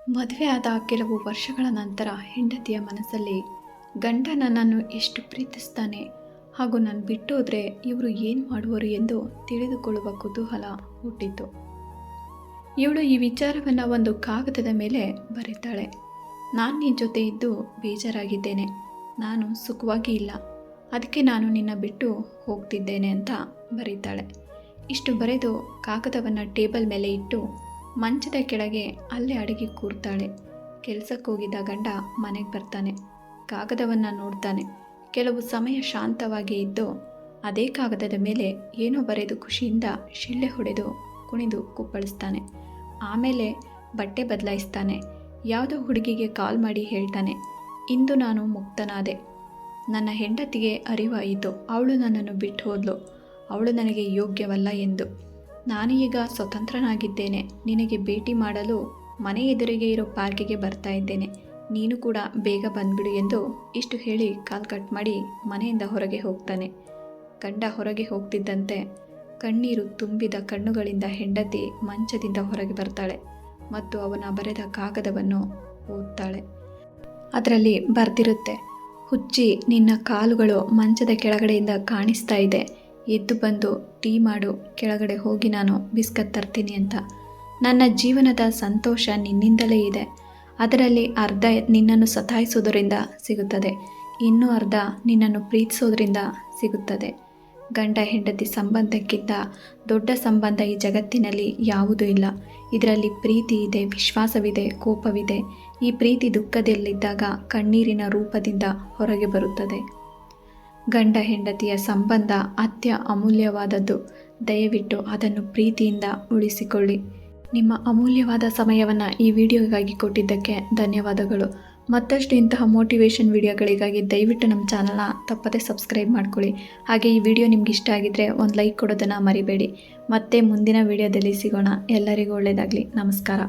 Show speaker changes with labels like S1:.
S1: ಮದುವೆ ಆದ ಕೆಲವು ವರ್ಷಗಳ ನಂತರ ಹೆಂಡತಿಯ ಮನಸ್ಸಲ್ಲಿ ಗಂಡ ನನ್ನನ್ನು ಎಷ್ಟು ಪ್ರೀತಿಸ್ತಾನೆ ಹಾಗೂ ನಾನು ಬಿಟ್ಟೋದ್ರೆ ಇವರು ಏನು ಮಾಡುವರು ಎಂದು ತಿಳಿದುಕೊಳ್ಳುವ ಕುತೂಹಲ ಹುಟ್ಟಿತು. ಇವಳು ಈ ವಿಚಾರವನ್ನು ಒಂದು ಕಾಗದದ ಮೇಲೆ ಬರೀತಾಳೆ. ನಾನು ನಿನ್ನ ಜೊತೆ ಇದ್ದು ಬೇಜಾರಾಗಿದ್ದೇನೆ, ನಾನು ಸುಖವಾಗಿ ಇಲ್ಲ, ಅದಕ್ಕೆ ನಾನು ನಿನ್ನ ಬಿಟ್ಟು ಹೋಗ್ತಿದ್ದೇನೆ ಅಂತ ಬರೀತಾಳೆ. ಇಷ್ಟು ಬರೆದು ಕಾಗದವನ್ನು ಟೇಬಲ್ ಮೇಲೆ ಇಟ್ಟು ಮಂಚದ ಕೆಳಗೆ ಅಲ್ಲೇ ಅಡಗಿ ಕೂರ್ತಾಳೆ. ಕೆಲಸಕ್ಕೆ ಹೋಗಿದ್ದ ಗಂಡ ಮನೆಗೆ ಬರ್ತಾನೆ. ಕಾಗದವನ್ನು ನೋಡ್ತಾನೆ. ಕೆಲವು ಸಮಯ ಶಾಂತವಾಗಿ ಇದ್ದು ಅದೇ ಕಾಗದದ ಮೇಲೆ ಏನೋ ಬರೆದು ಖುಷಿಯಿಂದ ಶಿಳ್ಳೆ ಹೊಡೆದು ಕುಣಿದು ಕುಪ್ಪಳಿಸ್ತಾನೆ. ಆಮೇಲೆ ಬಟ್ಟೆ ಬದಲಾಯಿಸ್ತಾನೆ. ಯಾವುದೋ ಹುಡುಗಿಗೆ ಕಾಲ್ ಮಾಡಿ ಹೇಳ್ತಾನೆ, ಇಂದು ನಾನು ಮುಕ್ತನಾದೆ. ನನ್ನ ಹೆಂಡತಿಗೆ ಅರಿವಾಯಿತು, ಅವಳು ನನ್ನನ್ನು ಬಿಟ್ಟು ಹೋದ್ಲು, ಅವಳು ನನಗೆ ಯೋಗ್ಯವಲ್ಲ ಎಂದು. ನಾನು ಈಗ ಸ್ವತಂತ್ರನಾಗಿದ್ದೇನೆ. ನಿನಗೆ ಭೇಟಿ ಮಾಡಲು ಮನೆ ಎದುರಿಗೆ ಇರೋ ಪಾರ್ಕಿಗೆ ಬರ್ತಾ ಇದ್ದೇನೆ, ನೀನು ಕೂಡ ಬೇಗ ಬಂದ್ಬಿಡು ಎಂದು ಇಷ್ಟು ಹೇಳಿ ಕಾಲ್ ಕಟ್ ಮಾಡಿ ಮನೆಯಿಂದ ಹೊರಗೆ ಹೋಗ್ತಾನೆ. ಗಂಡ ಹೊರಗೆ ಹೋಗ್ತಿದ್ದಂತೆ ಕಣ್ಣೀರು ತುಂಬಿದ ಕಣ್ಣುಗಳಿಂದ ಹೆಂಡತಿ ಮಂಚದಿಂದ ಹೊರಗೆ ಬರ್ತಾಳೆ ಮತ್ತು ಅವನ ಬರೆದ ಕಾಗದವನ್ನು ಓದ್ತಾಳೆ. ಅದರಲ್ಲಿ ಬರೆದಿರುತ್ತೆ, ಹುಚ್ಚಿ, ನಿನ್ನ ಕಾಲುಗಳು ಮಂಚದ ಕೆಳಗಡೆಯಿಂದ ಕಾಣಿಸ್ತಾ ಇದೆ, ಎದ್ದು ಬಂದು ಟೀ ಮಾಡು, ಕೆಳಗಡೆ ಹೋಗಿ ನಾನು ಬಿಸ್ಕತ್ ತರ್ತೀನಿ ಅಂತ. ನನ್ನ ಜೀವನದ ಸಂತೋಷ ನಿನ್ನಿಂದಲೇ ಇದೆ. ಅದರಲ್ಲಿ ಅರ್ಧ ನಿನ್ನನ್ನು ಸತಾಯಿಸೋದರಿಂದ ಸಿಗುತ್ತದೆ, ಇನ್ನೂ ಅರ್ಧ ನಿನ್ನನ್ನು ಪ್ರೀತಿಸೋದ್ರಿಂದ ಸಿಗುತ್ತದೆ. ಗಂಡ ಹೆಂಡತಿ ಸಂಬಂಧಕ್ಕಿಂತ ದೊಡ್ಡ ಸಂಬಂಧ ಈ ಜಗತ್ತಿನಲ್ಲಿ ಯಾವುದೂ ಇಲ್ಲ. ಇದರಲ್ಲಿ ಪ್ರೀತಿ ಇದೆ, ವಿಶ್ವಾಸವಿದೆ, ಕೋಪವಿದೆ. ಈ ಪ್ರೀತಿ ದುಃಖದಲ್ಲಿದ್ದಾಗ ಕಣ್ಣೀರಿನ ರೂಪದಿಂದ ಹೊರಗೆ ಬರುತ್ತದೆ. ಗಂಡ ಹೆಂಡತಿಯ ಸಂಬಂಧ ಅತ್ಯಮೂಲ್ಯವಾದದ್ದು. ದಯವಿಟ್ಟು ಅದನ್ನು ಪ್ರೀತಿಯಿಂದ ಉಳಿಸಿಕೊಳ್ಳಿ. ನಿಮ್ಮ ಅಮೂಲ್ಯವಾದ ಸಮಯವನ್ನು ಈ ವಿಡಿಯೋಗಾಗಿ ಕೊಟ್ಟಿದ್ದಕ್ಕೆ ಧನ್ಯವಾದಗಳು. ಮತ್ತಷ್ಟು ಇಂತಹ ಮೋಟಿವೇಶನ್ ವಿಡಿಯೋಗಳಿಗಾಗಿ ದಯವಿಟ್ಟು ನಮ್ಮ ಚಾನಲ್ನ ತಪ್ಪದೇ ಸಬ್ಸ್ಕ್ರೈಬ್ ಮಾಡ್ಕೊಳ್ಳಿ. ಹಾಗೆ ಈ ವಿಡಿಯೋ ನಿಮ್ಗೆ ಇಷ್ಟ ಆಗಿದ್ದರೆ ಒಂದು ಲೈಕ್ ಕೊಡೋದನ್ನು ಮರಿಬೇಡಿ. ಮತ್ತೆ ಮುಂದಿನ ವಿಡಿಯೋದಲ್ಲಿ ಸಿಗೋಣ. ಎಲ್ಲರಿಗೂ ಒಳ್ಳೆಯದಾಗಲಿ. ನಮಸ್ಕಾರ.